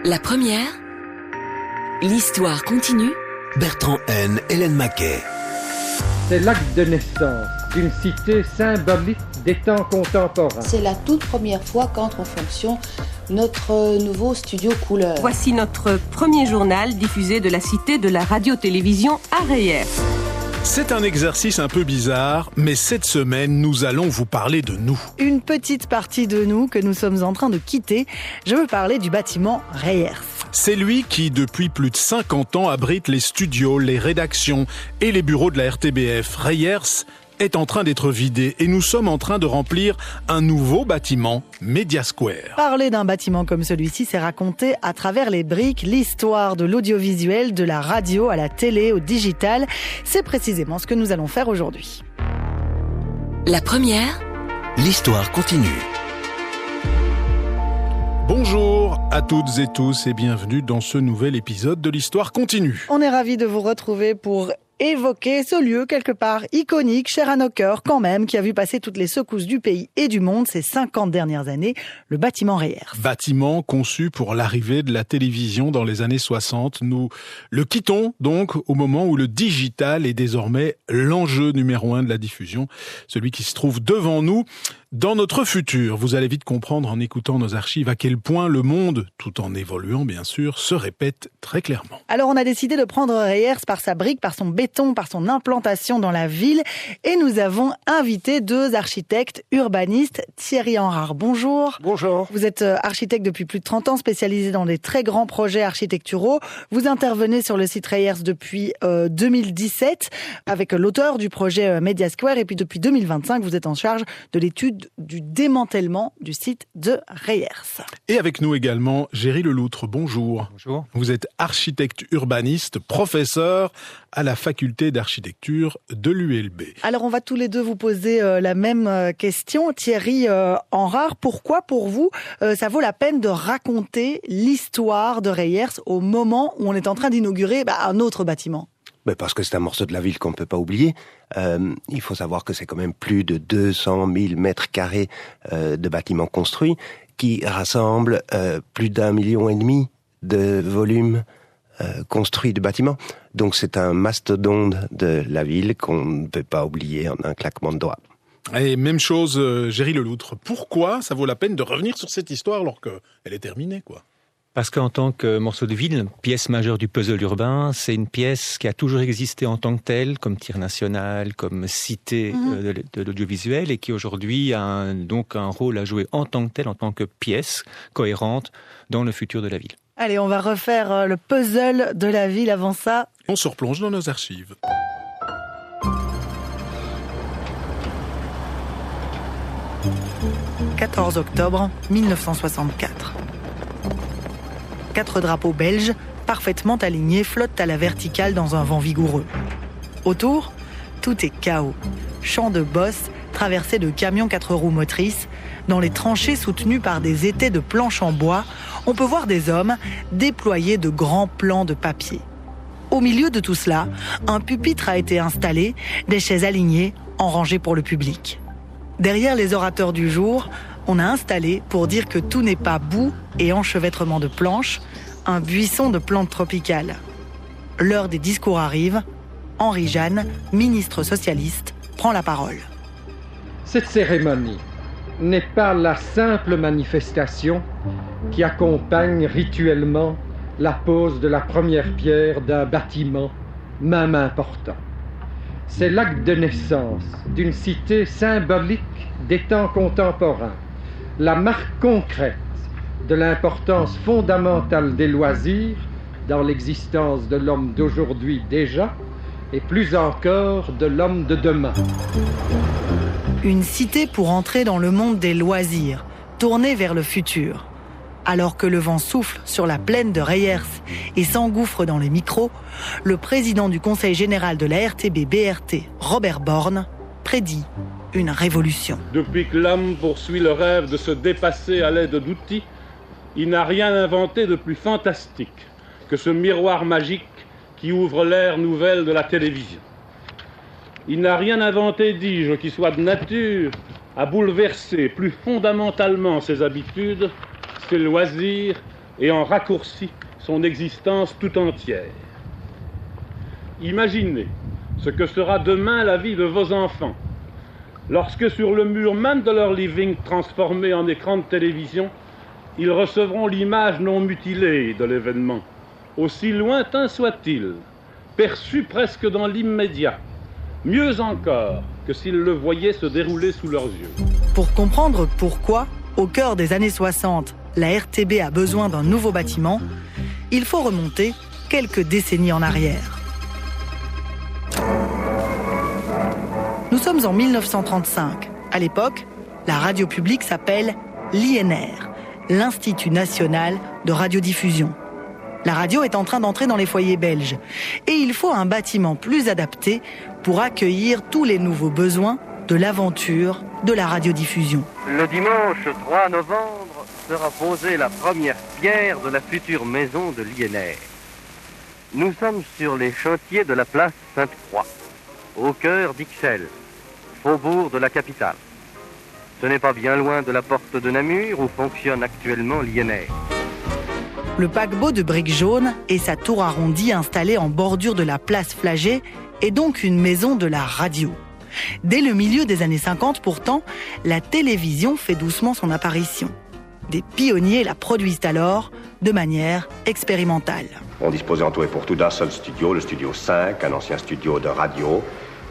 La première, l'histoire continue. Bertrand N, Hélène Maquet. C'est l'acte de naissance d'une cité symbolique des temps contemporains. C'est la toute première fois qu'entre en fonction notre nouveau studio couleur. Voici notre premier journal diffusé de la cité de la radio-télévision à Reyers. C'est un exercice un peu bizarre, mais cette semaine, nous allons vous parler de nous. Une petite partie de nous que nous sommes en train de quitter. Je veux parler du bâtiment Reyers. C'est lui qui, depuis plus de 50 ans, abrite les studios, les rédactions et les bureaux de la RTBF. Reyers est en train d'être vidé et nous sommes en train de remplir un nouveau bâtiment, Media Square. Parler d'un bâtiment comme celui-ci, c'est raconter à travers les briques l'histoire de l'audiovisuel, de la radio à la télé, au digital. C'est précisément ce que nous allons faire aujourd'hui. La première, L'histoire continue. Bonjour à toutes et tous et bienvenue dans ce nouvel épisode de l'Histoire continue. On est ravis de vous retrouver pour évoquer ce lieu quelque part iconique, cher à nos cœurs quand même, qui a vu passer toutes les secousses du pays et du monde ces 50 dernières années, le bâtiment Reyers. Bâtiment conçu pour l'arrivée de la télévision dans les années 60. Nous le quittons donc au moment où le digital est désormais l'enjeu numéro 1 de la diffusion, celui qui se trouve devant nous. Dans notre futur, vous allez vite comprendre en écoutant nos archives à quel point le monde, tout en évoluant bien sûr, se répète très clairement. Alors on a décidé de prendre Reyers par sa brique, par son béton, par son implantation dans la ville et nous avons invité deux architectes urbanistes. Thierry Henrard, bonjour. Bonjour. Vous êtes architecte depuis plus de 30 ans, spécialisé dans des très grands projets architecturaux. Vous intervenez sur le site Reyers depuis 2017 avec l'auteur du projet Media Square et puis depuis 2025, vous êtes en charge de l'étude du démantèlement du site de Reyers. Et avec nous également, Géry Leloutre, bonjour. Bonjour. Vous êtes architecte urbaniste, professeur à la faculté d'architecture de l'ULB. Alors on va tous les deux vous poser la même question. Thierry Henrard, pourquoi pour vous ça vaut la peine de raconter l'histoire de Reyers au moment où on est en train d'inaugurer un autre bâtiment ? Parce que c'est un morceau de la ville qu'on ne peut pas oublier. Il faut savoir que c'est quand même plus de 200 000 mètres carrés de bâtiments construits qui rassemblent plus d'1,5 million de volumes construits de bâtiments. Donc c'est un mastodonte de la ville qu'on ne peut pas oublier en un claquement de doigts. Et même chose, Géry Leloutre. Pourquoi ça vaut la peine de revenir sur cette histoire alors qu'elle est terminée, quoi ? Parce qu'en tant que morceau de ville, pièce majeure du puzzle urbain, c'est une pièce qui a toujours existé en tant que telle, comme tir national, comme cité de l'audiovisuel, et qui aujourd'hui a donc un rôle à jouer en tant que telle, en tant que pièce cohérente dans le futur de la ville. Allez, on va refaire le puzzle de la ville. Avant ça, on se replonge dans nos archives. « 14 octobre 1964 ». 4 drapeaux belges, parfaitement alignés, flottent à la verticale dans un vent vigoureux. Autour, tout est chaos. Champs de bosses, traversés de camions 4 roues motrices. Dans les tranchées soutenues par des étais de planches en bois, on peut voir des hommes déployer de grands plans de papier. Au milieu de tout cela, un pupitre a été installé, des chaises alignées, en rangée pour le public. Derrière les orateurs du jour, on a installé, pour dire que tout n'est pas boue et enchevêtrement de planches, un buisson de plantes tropicales. L'heure des discours arrive. Henri Jeanne, ministre socialiste, prend la parole. Cette cérémonie n'est pas la simple manifestation qui accompagne rituellement la pose de la première pierre d'un bâtiment, même important. C'est l'acte de naissance d'une cité symbolique des temps contemporains, la marque concrète de l'importance fondamentale des loisirs dans l'existence de l'homme d'aujourd'hui déjà, et plus encore de l'homme de demain. Une cité pour entrer dans le monde des loisirs, tournée vers le futur. Alors que le vent souffle sur la plaine de Reyers et s'engouffre dans les micros, le président du Conseil général de la RTB-BRT, Robert Borne, prédit une révolution. Depuis que l'homme poursuit le rêve de se dépasser à l'aide d'outils, il n'a rien inventé de plus fantastique que ce miroir magique qui ouvre l'ère nouvelle de la télévision. Il n'a rien inventé, dis-je, qui soit de nature à bouleverser plus fondamentalement ses habitudes, ses loisirs, et en raccourci son existence tout entière. Imaginez ce que sera demain la vie de vos enfants, lorsque sur le mur même de leur living transformé en écran de télévision, ils recevront l'image non mutilée de l'événement, aussi lointain soit-il, perçu presque dans l'immédiat, mieux encore que s'ils le voyaient se dérouler sous leurs yeux. Pour comprendre pourquoi, au cœur des années 60, la RTB a besoin d'un nouveau bâtiment, il faut remonter quelques décennies en arrière. Nous sommes en 1935. À l'époque, la radio publique s'appelle l'INR, l'Institut national de radiodiffusion. La radio est en train d'entrer dans les foyers belges et il faut un bâtiment plus adapté pour accueillir tous les nouveaux besoins de l'aventure de la radiodiffusion. Le dimanche 3 novembre sera posée la première pierre de la future maison de l'INR. Nous sommes sur les chantiers de la place Sainte-Croix, au cœur d'Ixelles, faubourg de la capitale. Ce n'est pas bien loin de la porte de Namur où fonctionne actuellement l'INR. Le paquebot de briques jaunes et sa tour arrondie installée en bordure de la place Flagey est donc une maison de la radio. Dès le milieu des années 50, pourtant, la télévision fait doucement son apparition. Des pionniers la produisent alors de manière expérimentale. On disposait en tout et pour tout d'un seul studio, le studio 5, un ancien studio de radio,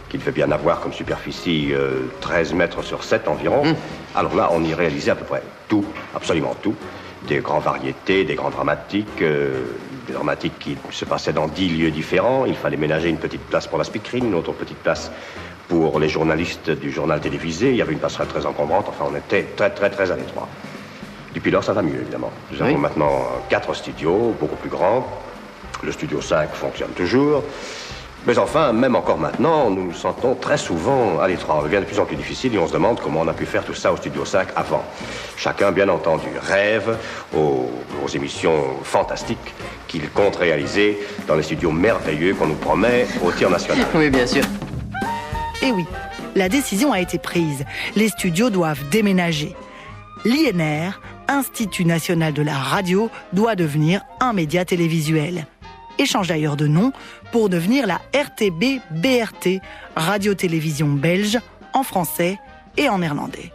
qui devait bien avoir comme superficie 13 mètres sur 7 environ. Alors là, on y réalisait à peu près tout, absolument tout. Des grands variétés, des grands dramatiques, des dramatiques qui se passaient dans 10 lieux différents. Il fallait ménager une petite place pour la speakerine, une autre petite place pour les journalistes du journal télévisé. Il y avait une passerelle très encombrante, enfin on était très à l'étroit. Depuis lors, ça va mieux, évidemment. Nous avons maintenant 4 studios, beaucoup plus grands. Le studio 5 fonctionne toujours. Mais enfin, même encore maintenant, nous nous sentons très souvent à l'étroit. On devient de plus en plus difficile et on se demande comment on a pu faire tout ça au Studio 5 avant. Chacun, bien entendu, rêve aux émissions fantastiques qu'il compte réaliser dans les studios merveilleux qu'on nous promet au tir national. Oui, bien sûr. Et oui, la décision a été prise. Les studios doivent déménager. L'INR, Institut national de la radio, doit devenir un média télévisuel. Et change d'ailleurs de nom pour devenir la RTB-BRT, radio-télévision belge, en français et en néerlandais.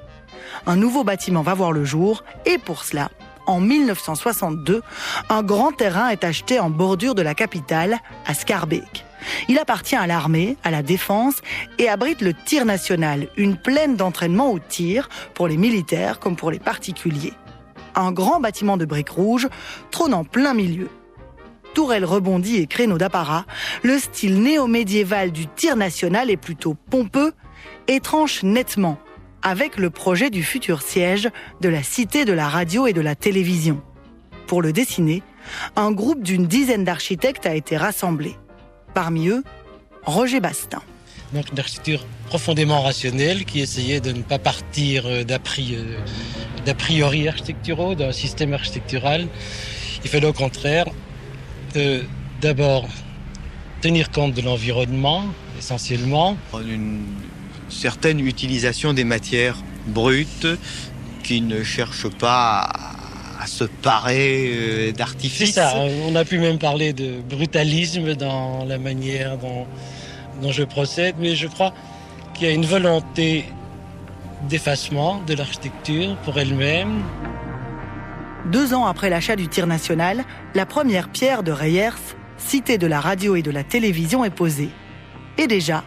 Un nouveau bâtiment va voir le jour et pour cela, en 1962, un grand terrain est acheté en bordure de la capitale, à Schaerbeek. Il appartient à l'armée, à la défense et abrite le tir national, une plaine d'entraînement au tir pour les militaires comme pour les particuliers. Un grand bâtiment de briques rouges trône en plein milieu. Tourelles rebondies et créneaux d'apparat, le style néo-médiéval du tir national est plutôt pompeux et tranche nettement avec le projet du futur siège de la Cité de la radio et de la télévision. Pour le dessiner, un groupe d'une dizaine d'architectes a été rassemblé. Parmi eux, Roger Bastin. Donc une architecture profondément rationnelle qui essayait de ne pas partir d'a priori architecturaux, d'un système architectural. Il fallait au contraire d'abord tenir compte de l'environnement, essentiellement. Une certaine utilisation des matières brutes qui ne cherchent pas à se parer d'artifice. C'est ça, on a pu même parler de brutalisme dans la manière dont je procède, mais je crois qu'il y a une volonté d'effacement de l'architecture pour elle-même. 2 ans après l'achat du tir national, la première pierre de Reyers, cité de la radio et de la télévision, est posée. Et déjà,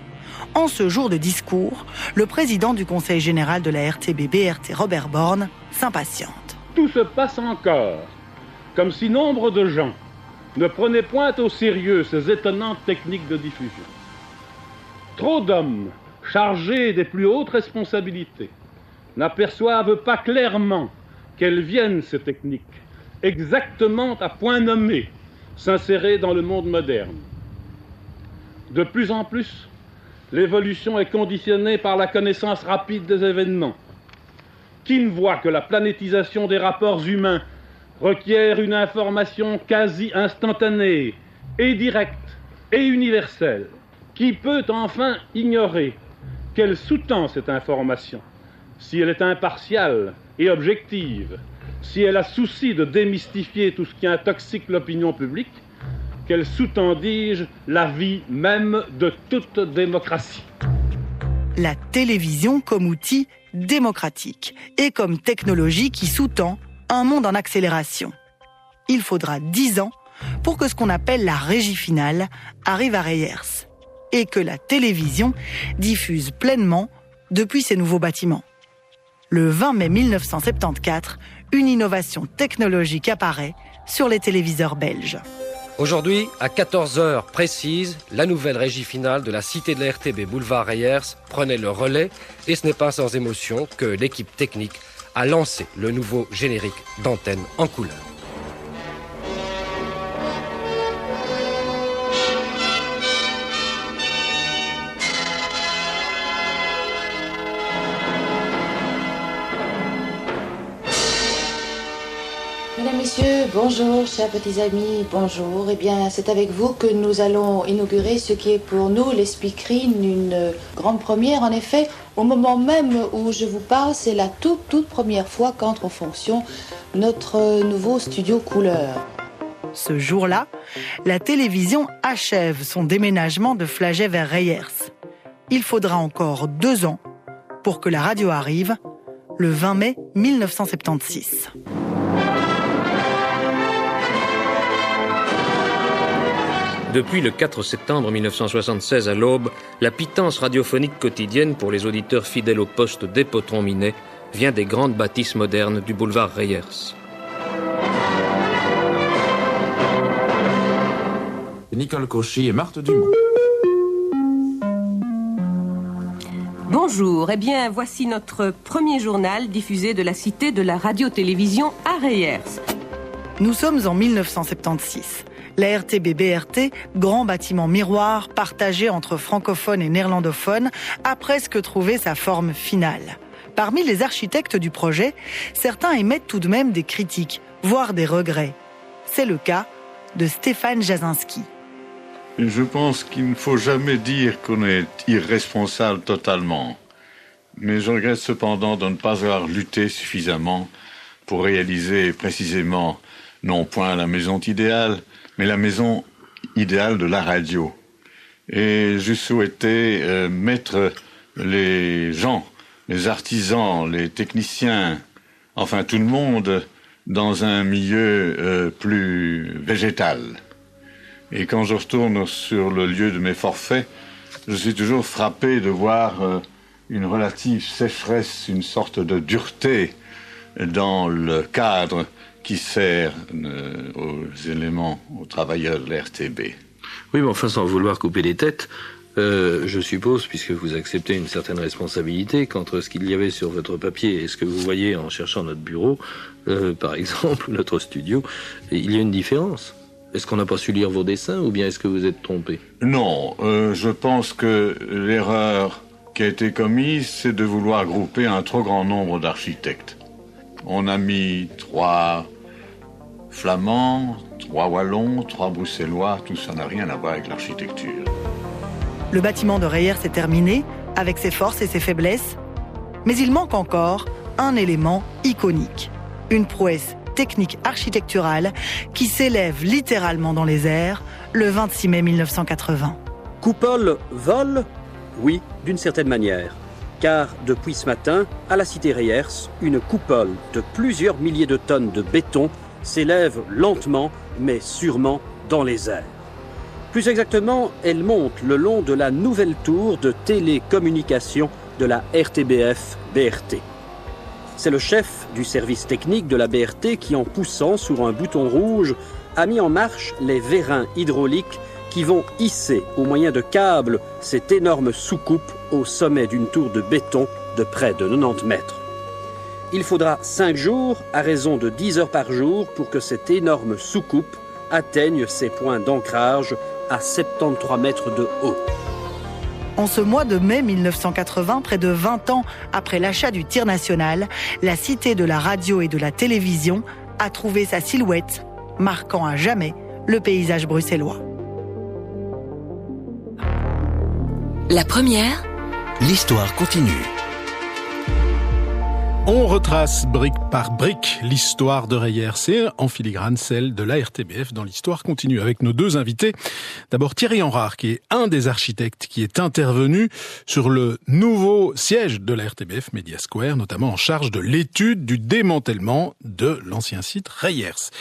en ce jour de discours, le président du Conseil général de la RTB-BRT, Robert Borne, s'impatiente. Tout se passe encore, comme si nombre de gens ne prenaient point au sérieux ces étonnantes techniques de diffusion. Trop d'hommes, chargés des plus hautes responsabilités, n'aperçoivent pas clairement qu'elles viennent, ces techniques, exactement à point nommé, s'insérer dans le monde moderne. De plus en plus, l'évolution est conditionnée par la connaissance rapide des événements. Qui ne voit que la planétisation des rapports humains requiert une information quasi instantanée et directe et universelle? Qui peut enfin ignorer qu'elle sous-tend cette information, si elle est impartiale et objective, si elle a souci de démystifier tout ce qui intoxique l'opinion publique, qu'elle sous-tendige la vie même de toute démocratie. La télévision comme outil démocratique et comme technologie qui sous-tend un monde en accélération. Il faudra 10 ans pour que ce qu'on appelle la régie finale arrive à Reyers et que la télévision diffuse pleinement depuis ces nouveaux bâtiments. Le 20 mai 1974, une innovation technologique apparaît sur les téléviseurs belges. Aujourd'hui, à 14h précise, la nouvelle régie finale de la cité de la RTB boulevard Reyers prenait le relais et ce n'est pas sans émotion que l'équipe technique a lancé le nouveau générique d'antenne en couleur. Mesdames, Messieurs, bonjour, chers petits amis, bonjour. Eh bien, c'est avec vous que nous allons inaugurer ce qui est pour nous, les Speakerines, une grande première. En effet, au moment même où je vous parle, c'est la toute première fois qu'entre en fonction notre nouveau studio couleur. Ce jour-là, la télévision achève son déménagement de Flagey vers Reyers. Il faudra encore 2 ans pour que la radio arrive, le 20 mai 1976. Depuis le 4 septembre 1976 à l'aube, la pitance radiophonique quotidienne pour les auditeurs fidèles au poste d'Épotron-Minet vient des grandes bâtisses modernes du boulevard Reyers. Nicole Cauchy et Marthe Dumont. Bonjour, eh bien voici notre premier journal diffusé de la cité de la radio-télévision à Reyers. Nous sommes en 1976. La RTB-BRT, grand bâtiment miroir partagé entre francophones et néerlandophones, a presque trouvé sa forme finale. Parmi les architectes du projet, certains émettent tout de même des critiques, voire des regrets. C'est le cas de Stéphane Jasinski. Je pense qu'il ne faut jamais dire qu'on est irresponsable totalement. Mais je regrette cependant de ne pas avoir lutté suffisamment pour réaliser précisément, non point la maison idéale, mais la maison idéale de la radio. Et je souhaitais mettre les gens, les artisans, les techniciens, enfin tout le monde, dans un milieu plus végétal. Et quand je retourne sur le lieu de mes forfaits, je suis toujours frappé de voir une relative sécheresse, une sorte de dureté dans le cadre qui sert aux éléments, aux travailleurs de la RTB. Oui, mais enfin, sans vouloir couper les têtes, je suppose, puisque vous acceptez une certaine responsabilité, qu'entre ce qu'il y avait sur votre papier et ce que vous voyez en cherchant notre bureau, par exemple, notre studio, il y a une différence. Est-ce qu'on n'a pas su lire vos dessins ou bien est-ce que vous êtes trompé? Non, je pense que l'erreur qui a été commise, c'est de vouloir grouper un trop grand nombre d'architectes. On a mis 3 Flamands, 3 Wallons, 3 Bruxellois, tout ça n'a rien à voir avec l'architecture. Le bâtiment de Reyers est terminé, avec ses forces et ses faiblesses, mais il manque encore un élément iconique, une prouesse technique architecturale qui s'élève littéralement dans les airs le 26 mai 1980. Coupole vole? Oui, d'une certaine manière. Car depuis ce matin, à la cité Reyers, une coupole de plusieurs milliers de tonnes de béton s'élève lentement, mais sûrement dans les airs. Plus exactement, elle monte le long de la nouvelle tour de télécommunication de la RTBF-BRT. C'est le chef du service technique de la BRT qui, en poussant sur un bouton rouge, a mis en marche les vérins hydrauliques qui vont hisser au moyen de câbles cette énorme soucoupe au sommet d'une tour de béton de près de 90 mètres. Il faudra 5 jours, à raison de 10 heures par jour, pour que cette énorme soucoupe atteigne ses points d'ancrage à 73 mètres de haut. En ce mois de mai 1980, près de 20 ans après l'achat du tir national, la cité de la radio et de la télévision a trouvé sa silhouette, marquant à jamais le paysage bruxellois. La première, l'histoire continue. On retrace brique par brique l'histoire de Reyers et en filigrane celle de la RTBF dans l'histoire continue avec nos deux invités. D'abord Thierry Henrard qui est un des architectes qui est intervenu sur le nouveau siège de la RTBF Media Square, notamment en charge de l'étude du démantèlement de l'ancien site Reyers.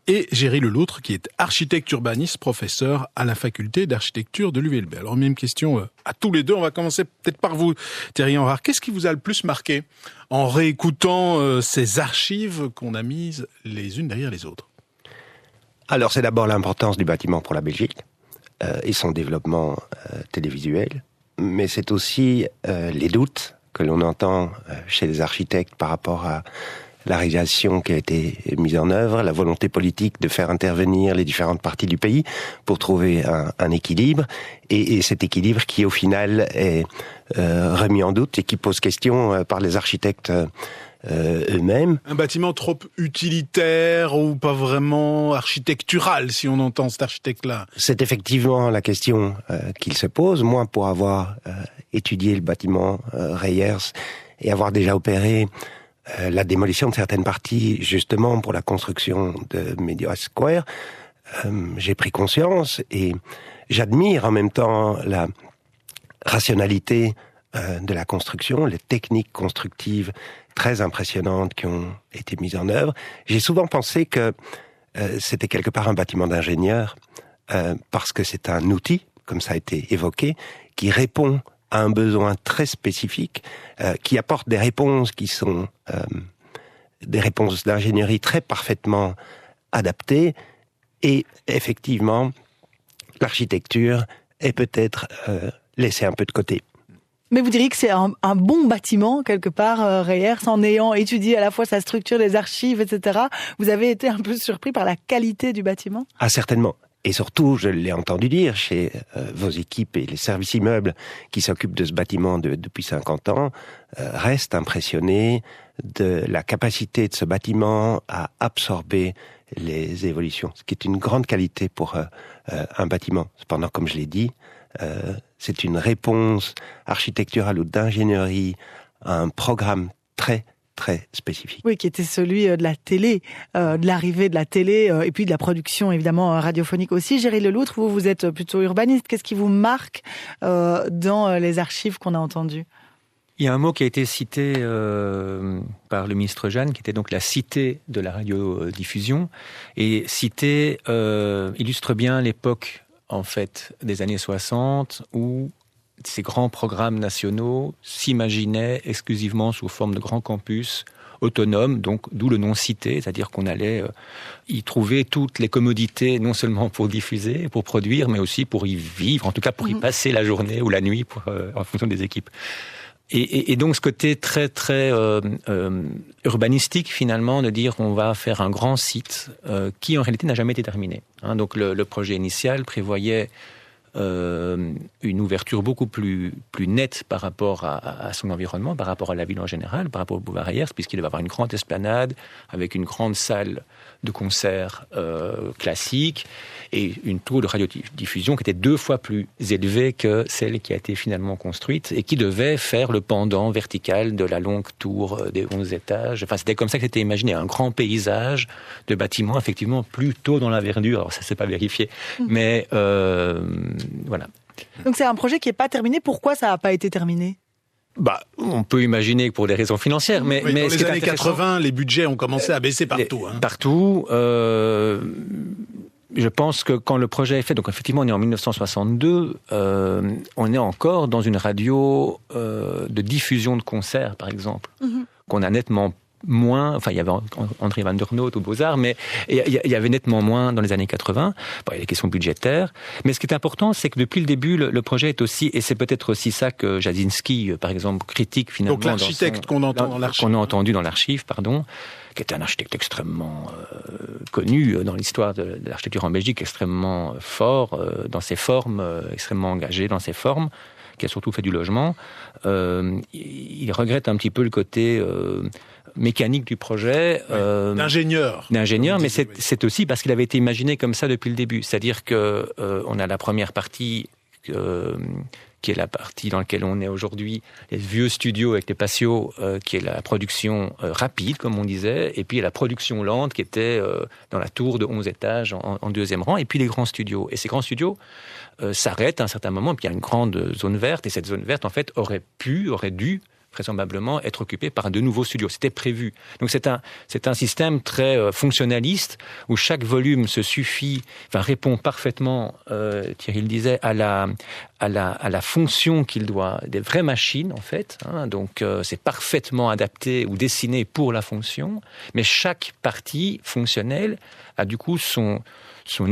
Et Géry Leloutre qui est architecte urbaniste, professeur à la faculté d'architecture de l'ULB. Alors même question à tous les deux, on va commencer peut-être par vous Thierry Henrard. Qu'est-ce qui vous a le plus marqué en réécoutant ces archives qu'on a mises les unes derrière les autres? Alors c'est d'abord l'importance du bâtiment pour la Belgique et son développement télévisuel, mais c'est aussi les doutes que l'on entend chez les architectes par rapport à la réalisation qui a été mise en œuvre, la volonté politique de faire intervenir les différentes parties du pays pour trouver un équilibre, et cet équilibre qui au final est remis en doute et qui pose question par les architectes eux-mêmes. Un bâtiment trop utilitaire ou pas vraiment architectural, si on entend cet architecte-là? C'est effectivement la question qu'il se pose. Moi, pour avoir étudié le bâtiment Reyers et avoir déjà opéré la démolition de certaines parties, justement pour la construction de Media Square, j'ai pris conscience et j'admire en même temps la rationalité de la construction, les techniques constructives très impressionnantes qui ont été mises en œuvre. J'ai souvent pensé que c'était quelque part un bâtiment d'ingénieur, parce que c'est un outil, comme ça a été évoqué, qui répond à un besoin très spécifique, qui apporte des réponses qui sont des réponses d'ingénierie très parfaitement adaptées, et effectivement, l'architecture est peut-être laissée un peu de côté. Mais vous diriez que c'est un bon bâtiment, quelque part, Reyers, en ayant étudié à la fois sa structure, les archives, etc. Vous avez été un peu surpris par la qualité du bâtiment? Ah, certainement. Et surtout, je l'ai entendu dire chez vos équipes et les services immeubles qui s'occupent de ce bâtiment depuis 50 ans, restent impressionnés de la capacité de ce bâtiment à absorber les évolutions, ce qui est une grande qualité pour un bâtiment. Cependant, comme je l'ai dit, c'est une réponse architecturale ou d'ingénierie à un programme très spécifique. Oui, qui était celui de la télé, de l'arrivée de la télé, et puis de la production évidemment radiophonique aussi. Géry Leloutre, vous êtes plutôt urbaniste. Qu'est-ce qui vous marque dans les archives qu'on a entendues? Il y a un mot qui a été cité par le ministre Jeanne, qui était donc la cité de la radiodiffusion. Et cité illustre bien l'époque, en fait, des années 60, où ces grands programmes nationaux s'imaginaient exclusivement sous forme de grands campus autonomes, donc d'où le nom cité, c'est-à-dire qu'on allait y trouver toutes les commodités, non seulement pour diffuser, pour produire, mais aussi pour y vivre, en tout cas pour y passer la journée ou la nuit en fonction des équipes. Et donc ce côté très urbanistique finalement, de dire on va faire un grand site qui en réalité n'a jamais été terminé. Donc le projet initial prévoyait une ouverture beaucoup plus nette par rapport à son environnement, par rapport à la ville en général, par rapport au boulevard Reyers, puisqu'il devait avoir une grande esplanade avec une grande salle de concert classique et une tour de radiodiffusion qui était 2 fois plus élevée que celle qui a été finalement construite et qui devait faire le pendant vertical de la longue tour des 11 étages. Enfin, c'était comme ça que c'était imaginé, un grand paysage de bâtiments, effectivement, plutôt dans la verdure. Alors, ça, c'est pas vérifié, mais voilà. Donc, c'est un projet qui n'est pas terminé. Pourquoi ça n'a pas été terminé ? On peut imaginer que pour des raisons financières, mais dans les années 80, les budgets ont commencé à baisser partout. Partout. Je pense que quand le projet est fait, donc effectivement on est en 1962, on est encore dans une radio de diffusion de concerts, par exemple, qu'on a nettement moins, enfin il y avait André Van der Noot aux Beaux-Arts, mais il y avait nettement moins dans les années 80. Il y a des questions budgétaires, mais ce qui est important, c'est que depuis le début, le projet est aussi, et c'est peut-être aussi ça que Jasinski, par exemple, critique finalement. Donc l'architecte qu'on entend dans l'archive. Qu'on a entendu dans l'archive, pardon, qui est un architecte extrêmement connu dans l'histoire de l'architecture en Belgique, extrêmement fort dans ses formes, extrêmement engagé dans ses formes, qui a surtout fait du logement. Il regrette un petit peu le côté mécanique du projet. D'ingénieur, mais c'est aussi parce qu'il avait été imaginé comme ça depuis le début. C'est-à-dire que on a la première partie qui est la partie dans laquelle on est aujourd'hui, les vieux studios avec les patios, qui est la production rapide, comme on disait, et puis la production lente qui était dans la tour de 11 étages en deuxième rang, et puis les grands studios. Et ces grands studios s'arrêtent à un certain moment, et puis il y a une grande zone verte, et cette zone verte, en fait, aurait dû vraisemblablement être occupé par de nouveaux studios. C'était prévu. Donc c'est un système très fonctionnaliste où chaque volume répond parfaitement, Thierry le disait, à la fonction qu'il doit, des vraies machines en fait. Donc c'est parfaitement adapté ou dessiné pour la fonction, mais chaque partie fonctionnelle a du coup son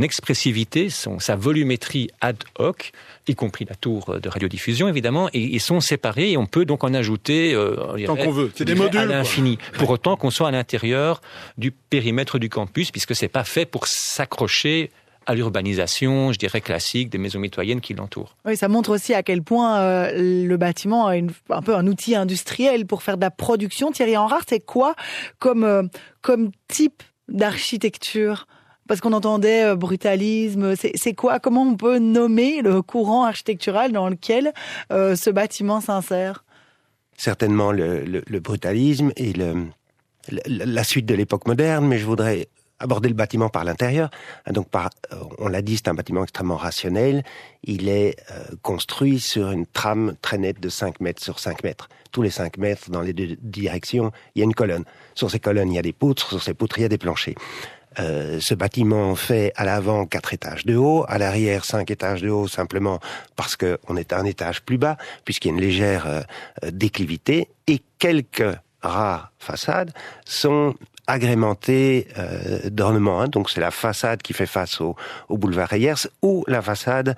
expressivité, sa volumétrie ad hoc, y compris la tour de radiodiffusion évidemment, et ils sont séparés et on peut donc en ajouter tant qu'on veut. C'est des modules à l'infini, pour autant qu'on soit à l'intérieur du périmètre du campus, puisque c'est pas fait pour s'accrocher à l'urbanisation, je dirais classique, des maisons mitoyennes qui l'entourent. Oui, ça montre aussi à quel point le bâtiment a un peu un outil industriel pour faire de la production. Thierry Henrard, c'est quoi comme type d'architecture ? Parce qu'on entendait brutalisme, c'est quoi ? Comment on peut nommer le courant architectural dans lequel ce bâtiment s'insère ? Certainement le brutalisme et la suite de l'époque moderne, mais je voudrais aborder le bâtiment par l'intérieur. Donc, on l'a dit, c'est un bâtiment extrêmement rationnel. Il est construit sur une trame très nette de 5 mètres sur 5 mètres. Tous les 5 mètres, dans les deux directions, il y a une colonne. Sur ces colonnes, il y a des poutres. Sur ces poutres, il y a des planchers. Ce bâtiment fait à l'avant 4 étages de haut, à l'arrière 5 étages de haut, simplement parce qu'on est un étage plus bas, puisqu'il y a une légère déclivité, et quelques rares façades sont agrémentées d'ornements. Donc c'est la façade qui fait face au boulevard Reyers ou la façade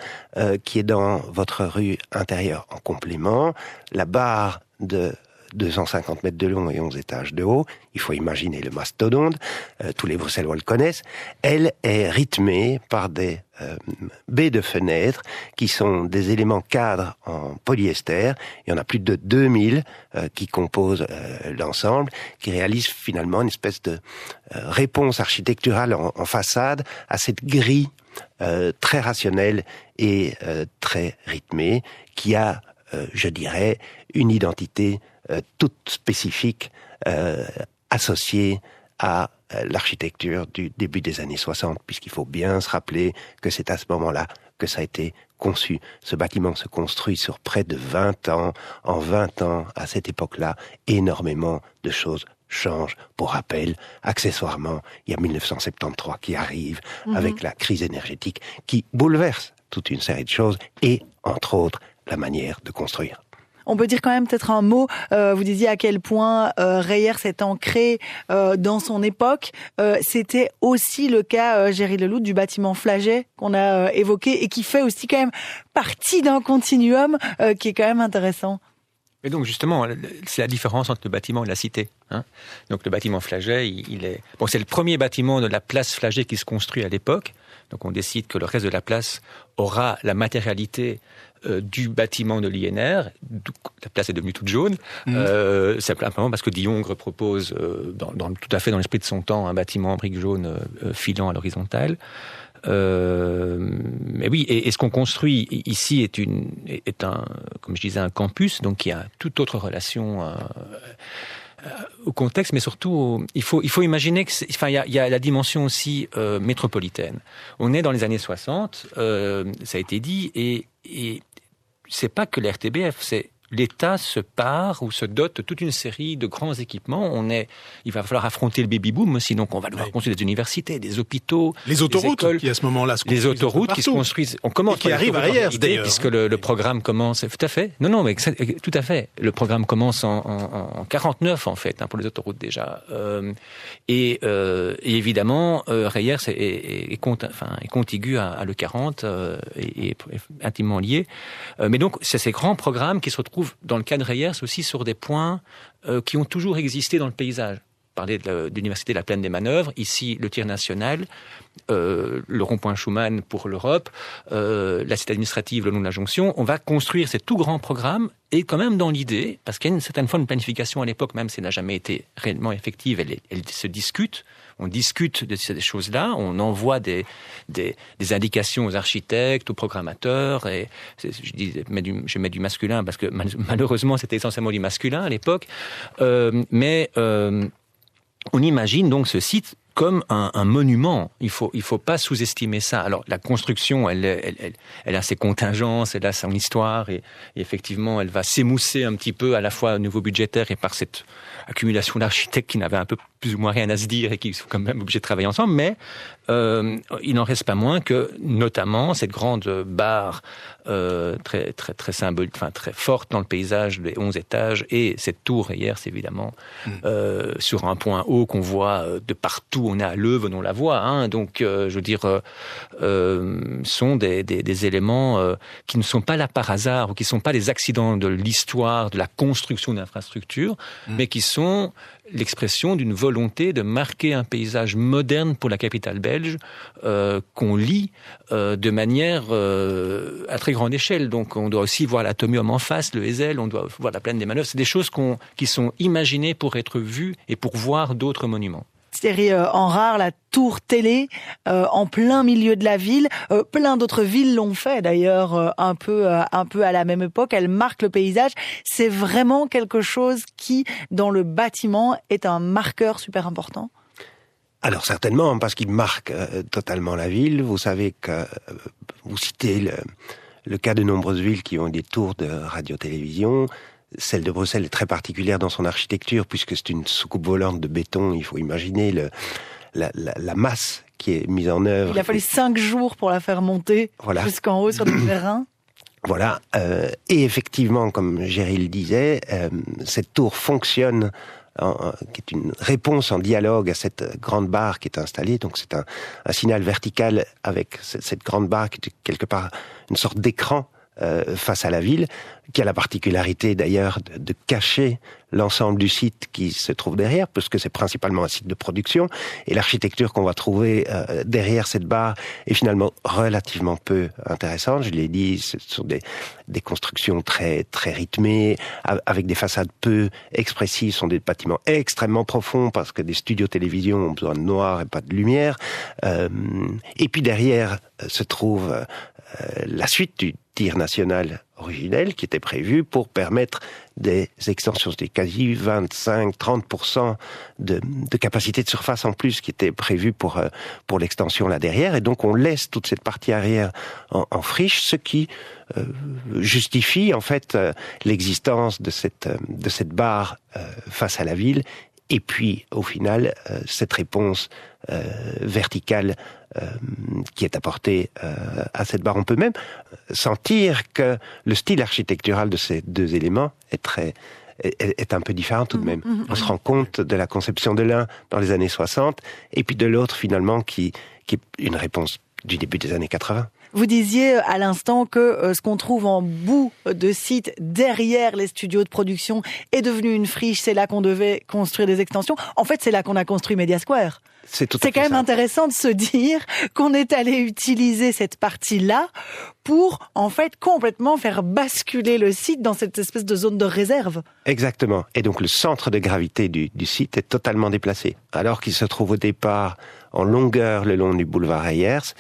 qui est dans votre rue intérieure. En complément, la barre de 250 mètres de long et 11 étages de haut, il faut imaginer le mastodonte, tous les Bruxellois le connaissent, elle est rythmée par des baies de fenêtres qui sont des éléments cadres en polyester. Il y en a plus de 2000 qui composent l'ensemble, qui réalisent finalement une espèce de réponse architecturale en façade à cette grille très rationnelle et très rythmée qui a, je dirais, une identité toute spécifique associée à l'architecture du début des années 60, puisqu'il faut bien se rappeler que c'est à ce moment-là que ça a été conçu. Ce bâtiment se construit sur près de 20 ans. En 20 ans, à cette époque-là, énormément de choses changent. Pour rappel, accessoirement, il y a 1973 qui arrive avec la crise énergétique qui bouleverse toute une série de choses et, entre autres, la manière de construire. On peut dire quand même peut-être un mot, vous disiez à quel point Reyers est ancré dans son époque. C'était aussi le cas, Géry Leloup, du bâtiment Flagey qu'on a évoqué et qui fait aussi quand même partie d'un continuum qui est quand même intéressant. Et donc justement, c'est la différence entre le bâtiment et la cité. Donc le bâtiment Flagey, c'est le premier bâtiment de la place Flagey qui se construit à l'époque. Donc on décide que le reste de la place aura la matérialité du bâtiment de l'INR. La place est devenue toute jaune, simplement parce que Diongre propose, tout à fait dans l'esprit de son temps, un bâtiment en briques jaunes filant à l'horizontale. Mais oui, et ce qu'on construit ici est un, comme je disais, un campus, donc qui a toute autre relation au contexte, mais surtout, il faut imaginer que, il y a la dimension aussi métropolitaine. On est dans les années 60, ça a été dit, et c'est pas que l'RTBF, c'est l'État se part ou se dote de toute une série de grands équipements. Il va falloir affronter le baby-boom aussi, donc on va devoir construire des universités, des hôpitaux, les autoroutes des écoles, qui à ce moment-là se construisent. Les autoroutes qui se construisent. On commence et qui arrivent à Reyers d'ailleurs, puisque le programme commence. Tout à fait. Non, mais tout à fait. Le programme commence en 49 en fait pour les autoroutes déjà. Et évidemment, Reyers est contigu à le 40 et intimement lié. Mais donc c'est ces grands programmes qui se retrouvent dans le cas de Reyers aussi sur des points qui ont toujours existé dans le paysage. Parler de l'université de la Plaine des Manœuvres, ici le tir national, le rond-point Schumann pour l'Europe, la cité administrative le long de la jonction. On va construire ces tout grands programmes et quand même dans l'idée, parce qu'il y a une certaine forme de planification à l'époque, même si elle n'a jamais été réellement effective, elle se discute on discute de ces choses-là, on envoie des indications aux architectes, aux programmateurs, et je mets du masculin parce que malheureusement c'était essentiellement du masculin à l'époque, mais on imagine donc ce site comme un monument. Il faut pas sous-estimer ça. Alors la construction, elle a ses contingences, elle a son histoire, et effectivement, elle va s'émousser un petit peu à la fois au niveau budgétaire et par cette accumulation d'architectes qui n'avaient un peu plus ou moins rien à se dire et qui sont quand même obligés de travailler ensemble. Mais il n'en reste pas moins que, notamment, cette grande barre très très très symbolique, enfin très forte dans le paysage des 11 étages, et cette tour Reyers, évidemment, sur un point haut qu'on voit de partout. On est à Leuven, on la voit, hein, donc je veux dire, sont des éléments qui ne sont pas là par hasard, ou qui ne sont pas des accidents de l'histoire, de la construction d'infrastructures, mais qui sont l'expression d'une volonté de marquer un paysage moderne pour la capitale belge, qu'on lit de manière à très grande échelle. Donc on doit aussi voir l'Atomium en face, le Heysel, on doit voir la plaine des Manœuvres. C'est des choses qui sont imaginées pour être vues et pour voir d'autres monuments. Thierry Henrard, la tour télé en plein milieu de la ville. Plein d'autres villes l'ont fait d'ailleurs un peu à la même époque. Elle marque le paysage. C'est vraiment quelque chose qui, dans le bâtiment, est un marqueur super important. Alors certainement, parce qu'il marque totalement la ville. Vous savez que vous citez le cas de nombreuses villes qui ont des tours de radio-télévision. Celle de Bruxelles est très particulière dans son architecture, puisque c'est une soucoupe volante de béton. Il faut imaginer la masse qui est mise en œuvre. Il a fallu 5 jours pour la faire monter jusqu'en haut sur le terrain. Voilà. Et effectivement, comme Géry le disait, cette tour fonctionne, qui est une réponse en dialogue à cette grande barre qui est installée. Donc c'est un signal vertical avec cette grande barre qui est quelque part une sorte d'écran face à la ville, qui a la particularité d'ailleurs de cacher l'ensemble du site qui se trouve derrière, puisque c'est principalement un site de production, et l'architecture qu'on va trouver derrière cette barre est finalement relativement peu intéressante. Je l'ai dit, ce sont des constructions très très rythmées, avec des façades peu expressives. Ce sont des bâtiments extrêmement profonds, parce que des studios télévision ont besoin de noir et pas de lumière. Et puis derrière se trouve la suite du tir national originel qui était prévu pour permettre des extensions. C'était quasi 25-30% de capacité de surface en plus qui était prévu pour l'extension là derrière. Et donc on laisse toute cette partie arrière en friche, ce qui justifie en fait l'existence de cette barre face à la ville. Et puis, au final, cette réponse verticale qui est apportée à cette barre, on peut même sentir que le style architectural de ces deux éléments est un peu différent tout de même. On se rend compte de la conception de l'un dans les années 60, et puis de l'autre, finalement, qui est une réponse du début des années 80. Vous disiez à l'instant que ce qu'on trouve en bout de site, derrière les studios de production, est devenu une friche. C'est là qu'on devait construire des extensions. En fait, c'est là qu'on a construit Media Square. C'est quand même intéressant de se dire qu'on est allé utiliser cette partie-là pour, en fait, complètement faire basculer le site dans cette espèce de zone de réserve. Exactement. Et donc, le centre de gravité du site est totalement déplacé. Alors qu'il se trouve au départ en longueur le long du boulevard Reyers,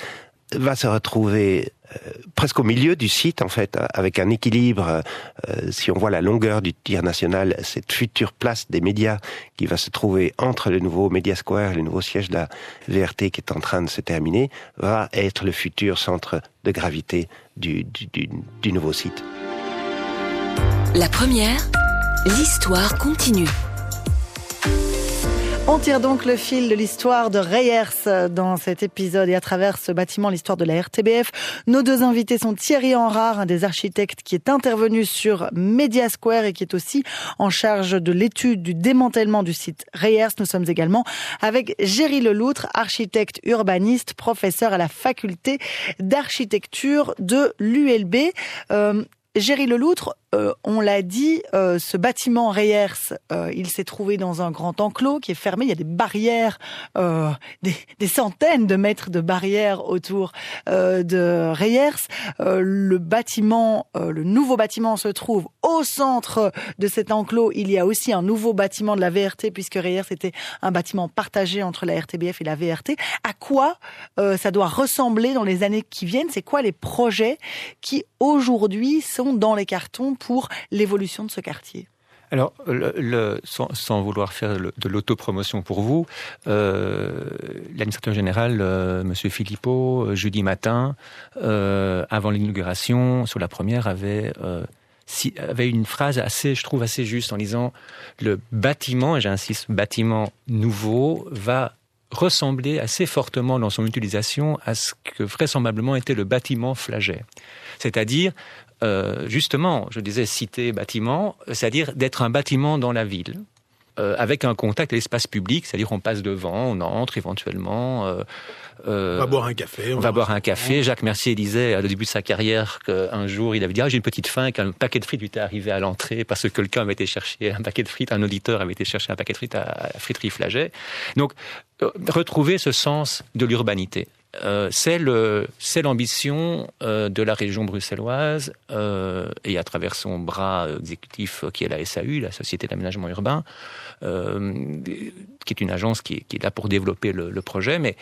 va se retrouver presque au milieu du site, en fait, avec un équilibre. Si on voit la longueur du tir national, cette future place des médias qui va se trouver entre le nouveau Media Square et le nouveau siège de la VRT qui est en train de se terminer, va être le futur centre de gravité du nouveau site. La première, l'histoire continue. On tire donc le fil de l'histoire de Reyers dans cet épisode et à travers ce bâtiment, l'histoire de la RTBF. Nos deux invités sont Thierry Henrard, un des architectes qui est intervenu sur Media Square et qui est aussi en charge de l'étude du démantèlement du site Reyers. Nous sommes également avec Géry Leloutre, architecte urbaniste, professeur à la faculté d'architecture de l'ULB. Géry Leloutre, on l'a dit, ce bâtiment Reyers, il s'est trouvé dans un grand enclos qui est fermé. Il y a des barrières, des centaines de mètres de barrières autour de Reyers. Le nouveau bâtiment se trouve au centre de cet enclos. Il y a aussi un nouveau bâtiment de la VRT, puisque Reyers était un bâtiment partagé entre la RTBF et la VRT. À quoi ça doit ressembler dans les années qui viennent? C'est quoi les projets qui, aujourd'hui, sont dans les cartons pour l'évolution de ce quartier? Alors, sans vouloir faire de l'autopromotion pour vous, l'administrateur général, Monsieur Philippot, jeudi matin, avant l'inauguration, sur la première, avait une phrase je trouve assez juste, en disant « Le bâtiment, et j'insiste, bâtiment nouveau, va ressembler assez fortement dans son utilisation à ce que vraisemblablement était le bâtiment Flagey. » C'est-à-dire, justement, je disais cité bâtiment, c'est-à-dire d'être un bâtiment dans la ville, avec un contact à l'espace public, c'est-à-dire on passe devant, on entre éventuellement. On va boire un café. On va boire un café. Jacques Mercier disait, au début de sa carrière, qu'un jour, il avait dit « j'ai une petite faim », qu'un paquet de frites lui était arrivé à l'entrée parce que quelqu'un avait été chercher un paquet de frites, un auditeur avait été chercher un paquet de frites à la friterie Flagey. Donc, retrouver ce sens de l'urbanité. C'est l'ambition de la région bruxelloise et à travers son bras exécutif qui est la SAU, la Société d'aménagement urbain, qui est une agence qui est là pour développer le projet, mais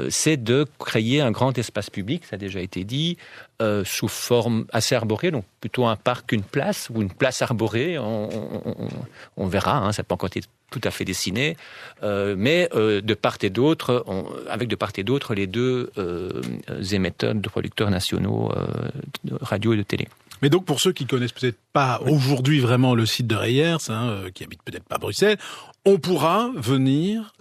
c'est de créer un grand espace public, ça a déjà été dit, sous forme assez arborée, donc plutôt un parc qu'une place, ou une place arborée, on verra, hein, ça n'a pas encore été tout à fait dessiné, mais de part et d'autre, avec de part et d'autre les deux émetteurs de producteurs nationaux de radio et de télé. Mais donc, pour ceux qui connaissent peut-être pas aujourd'hui vraiment le site de Reyers, qui habitent peut-être pas Bruxelles, on pourra venir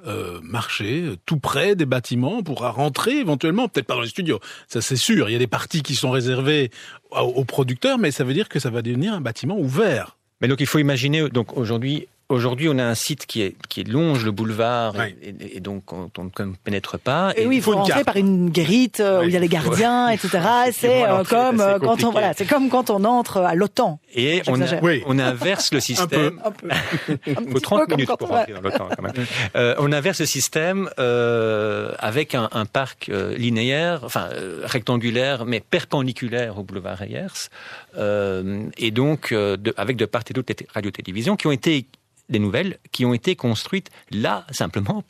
marcher tout près des bâtiments, on pourra rentrer éventuellement, peut-être pas dans les studios, ça c'est sûr, il y a des parties qui sont réservées aux producteurs, mais ça veut dire que ça va devenir un bâtiment ouvert. Mais donc il faut imaginer, donc aujourd'hui, on a un site qui longe le boulevard et donc on ne pénètre pas. Et oui, il faut rentrer par une guérite où il y a les gardiens, etc. C'est comme quand on entre à l'OTAN. Et on inverse le système. Un peu. Il faut 30 minutes pour rentrer dans l'OTAN quand même. On inverse le système avec un parc linéaire, rectangulaire, mais perpendiculaire au boulevard Reyers. Et donc, avec de part et d'autre les radios-télévisions qui ont été des nouvelles qui ont été construites là simplement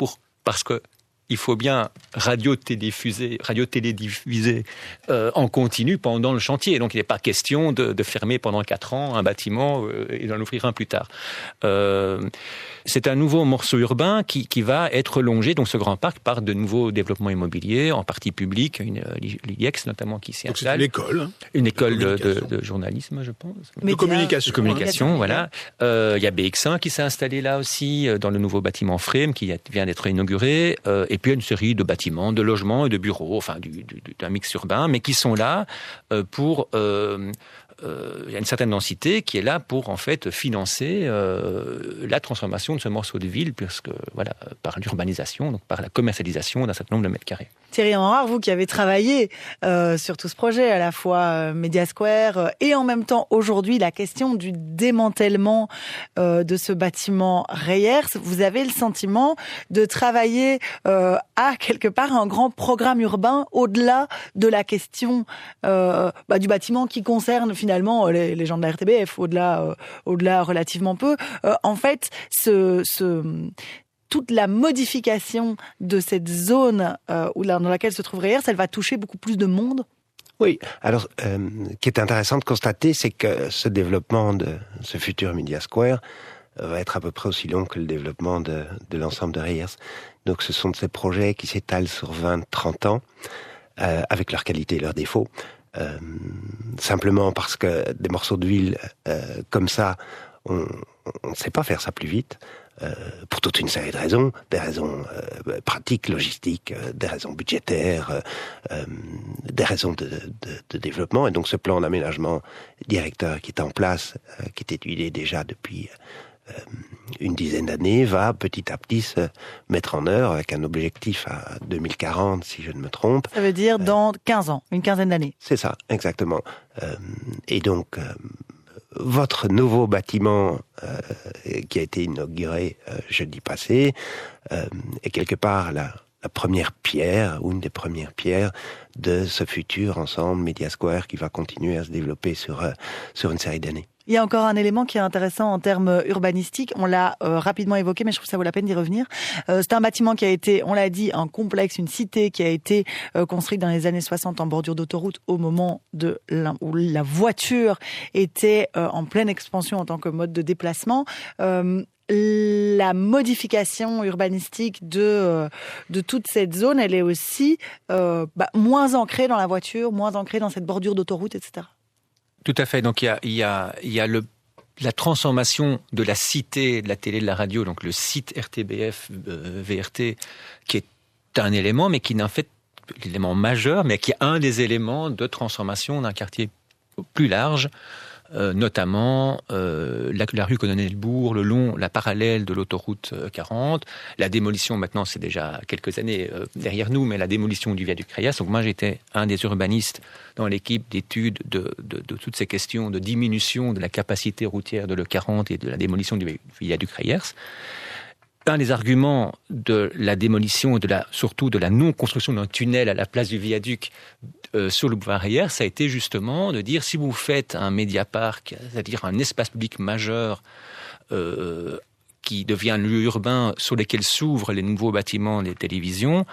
parce que il faut bien radio-télédiffuser en continu pendant le chantier. Donc il n'est pas question de fermer pendant 4 ans un bâtiment et d'en ouvrir un plus tard. C'est un nouveau morceau urbain qui va être longé, donc ce grand parc, par de nouveaux développements immobiliers, en partie publique, l'IEX notamment qui s'y installe. C'est une école. Une école de journalisme, je pense. De communication. Voilà. Il y a BX1 qui s'est installé là aussi, dans le nouveau bâtiment Frame, qui vient d'être inauguré, et puis il y a une série de bâtiments, de logements et de bureaux, d'un mix urbain, mais qui sont là pour... il y a une certaine densité qui est là pour en fait financer la transformation de ce morceau de ville, puisque par l'urbanisation, donc par la commercialisation d'un certain nombre de mètres carrés. Thierry Henrard, vous qui avez travaillé sur tout ce projet, à la fois Media Square et en même temps aujourd'hui la question du démantèlement de ce bâtiment Reyers, vous avez le sentiment de travailler à quelque part un grand programme urbain au-delà de la question du bâtiment qui concerne finalement les gens de la RTBF, au-delà relativement peu. En fait, toute la modification de cette zone dans laquelle se trouve Reyers, elle va toucher beaucoup plus de monde. Oui, alors, ce qui est intéressant de constater, c'est que ce développement de ce futur Media Square va être à peu près aussi long que le développement de l'ensemble de Reyers. Donc ce sont de ces projets qui s'étalent sur 20-30 ans, avec leurs qualités et leurs défauts. Simplement parce que des morceaux de ville comme ça, on ne sait pas faire ça plus vite, pour toute une série de raisons, des raisons pratiques, logistiques, des raisons budgétaires, des raisons de développement. Et donc ce plan d'aménagement directeur qui est en place, qui est étudié déjà depuis une dizaine d'années, va petit à petit se mettre en œuvre avec un objectif à 2040, si je ne me trompe. Ça veut dire dans 15 ans, une quinzaine d'années. C'est ça, exactement. Et donc, votre nouveau bâtiment qui a été inauguré jeudi passé est quelque part la première pierre, ou une des premières pierres de ce futur ensemble Media Square qui va continuer à se développer sur une série d'années. Il y a encore un élément qui est intéressant en termes urbanistiques. On l'a rapidement évoqué, mais je trouve que ça vaut la peine d'y revenir. C'est un bâtiment qui a été, on l'a dit, un complexe, une cité qui a été construite dans les années 60 en bordure d'autoroute au moment où la voiture était en pleine expansion en tant que mode de déplacement. La modification urbanistique de toute cette zone, elle est aussi moins ancrée dans la voiture, moins ancrée dans cette bordure d'autoroute, etc. Tout à fait. Donc il y a la transformation de la cité de la télé, de la radio, donc le site RTBF, VRT, qui est un élément, mais qui n'est en fait l'élément majeur, mais qui est un des éléments de transformation d'un quartier plus large, notamment la rue Colonel-Bourg, la parallèle de l'autoroute 40, la démolition, maintenant c'est déjà quelques années derrière nous, mais la démolition du viaduc Crayas. Donc moi j'étais un des urbanistes dans l'équipe d'études de toutes ces questions de diminution de la capacité routière de l'E40 et de la démolition du viaduc Crayas. Un des arguments de la démolition et surtout de la non-construction d'un tunnel à la place du viaduc sur le boulevard Reyers, ça a été justement de dire si vous faites un médiaparc, c'est-à-dire un espace public majeur qui devient un lieu urbain sur lequel s'ouvrent les nouveaux bâtiments des télévisions,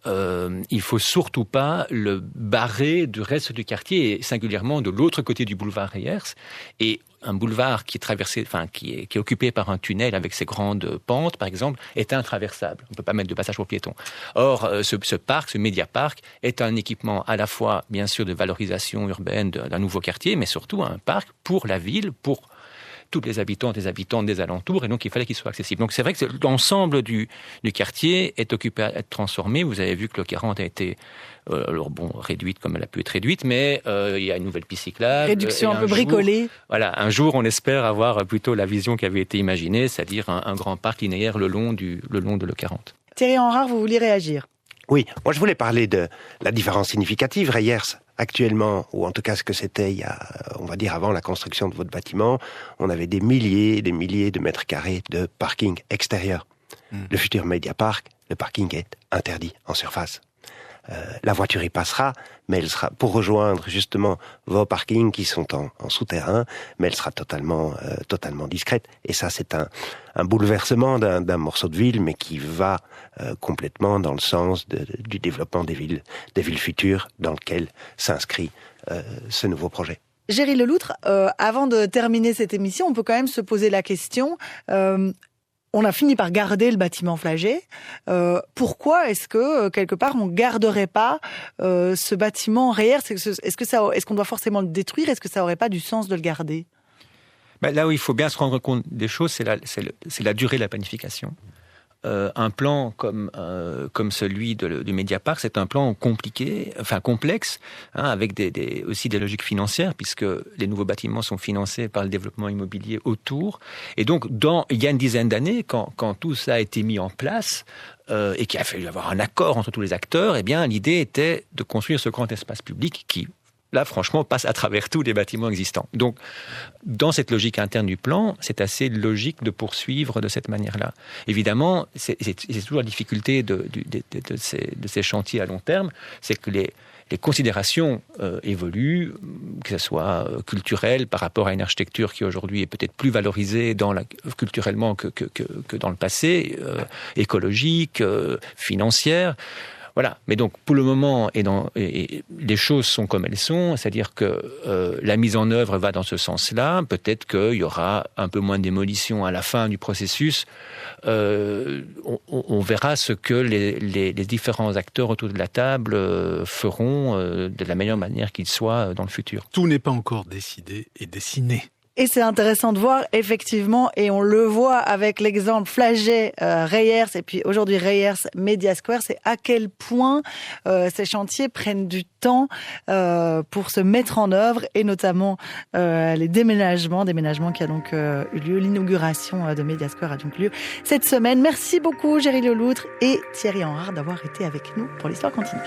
il faut surtout pas le barrer du reste du quartier et singulièrement de l'autre côté du boulevard Reyers. Et un boulevard qui est traversé, qui est occupé par un tunnel avec ses grandes pentes, par exemple, est intraversable. On ne peut pas mettre de passage pour piétons. Or, ce parc, ce médiaparc, est un équipement à la fois, bien sûr, de valorisation urbaine d'un nouveau quartier, mais surtout un parc pour la ville, pour toutes les habitantes et les habitants des alentours, et donc il fallait qu'il soit accessible. Donc c'est vrai que l'ensemble du quartier est occupé à être transformé. Vous avez vu que le 40 a été réduite comme elle a pu être réduite, mais il y a une nouvelle piste cyclable. Réduction un peu bricolée. Voilà, un jour on espère avoir plutôt la vision qui avait été imaginée, c'est-à-dire un grand parc linéaire le long de l'E40. Thierry Henrard, vous vouliez réagir? Oui, moi je voulais parler de la différence significative. Reyers, actuellement, ou en tout cas ce que c'était il y a, on va dire avant la construction de votre bâtiment, on avait des milliers de mètres carrés de parking extérieur. Le futur Mediapark, le parking est interdit en surface. La voiture y passera, mais elle sera pour rejoindre justement vos parkings qui sont en souterrain, mais elle sera totalement discrète. Et ça, c'est un bouleversement d'un morceau de ville, mais qui va complètement dans le sens du développement des villes futures dans lequel s'inscrit ce nouveau projet. Géry Leloutre, avant de terminer cette émission, on peut quand même se poser la question. On a fini par garder le bâtiment Flagey. Pourquoi est-ce que, quelque part, on ne garderait pas ce bâtiment Reyers? Est-ce qu'on doit forcément le détruire? Est-ce que ça n'aurait pas du sens de le garder? Là où il faut bien se rendre compte des choses, c'est la durée de la planification. Un plan comme celui du Mediapark, c'est un plan complexe, avec aussi des logiques financières, puisque les nouveaux bâtiments sont financés par le développement immobilier autour. Et donc, il y a une dizaine d'années, quand tout ça a été mis en place, et qu'il a fallu avoir un accord entre tous les acteurs, eh bien, l'idée était de construire ce grand espace public qui, là, franchement, passe à travers tous les bâtiments existants. Donc, dans cette logique interne du plan, c'est assez logique de poursuivre de cette manière-là. Évidemment, c'est toujours la difficulté de ces chantiers à long terme, c'est que les considérations évoluent, que ce soit culturel par rapport à une architecture qui aujourd'hui est peut-être plus valorisée culturellement que dans le passé, écologique, financière. Voilà. Mais donc, pour le moment, et les choses sont comme elles sont, c'est-à-dire que la mise en œuvre va dans ce sens-là. Peut-être qu'il y aura un peu moins de démolition à la fin du processus. On verra ce que les différents acteurs autour de la table feront de la meilleure manière qu'ils soient dans le futur. Tout n'est pas encore décidé et dessiné. Et c'est intéressant de voir, effectivement, et on le voit avec l'exemple Flagey, Reyers, et puis aujourd'hui Reyers Media Square, c'est à quel point ces chantiers prennent du temps pour se mettre en œuvre, et notamment les déménagements qui a donc eu lieu. L'inauguration de Media Square a donc lieu cette semaine. Merci beaucoup Géry Leloutre et Thierry Henrard d'avoir été avec nous pour l'Histoire continue.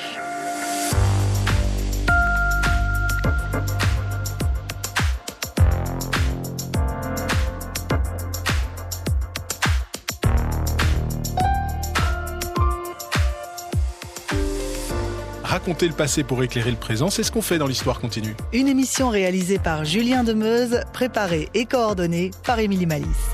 Raconter le passé pour éclairer le présent, c'est ce qu'on fait dans l'Histoire continue. Une émission réalisée par Julien Demeuse, préparée et coordonnée par Émilie Malice.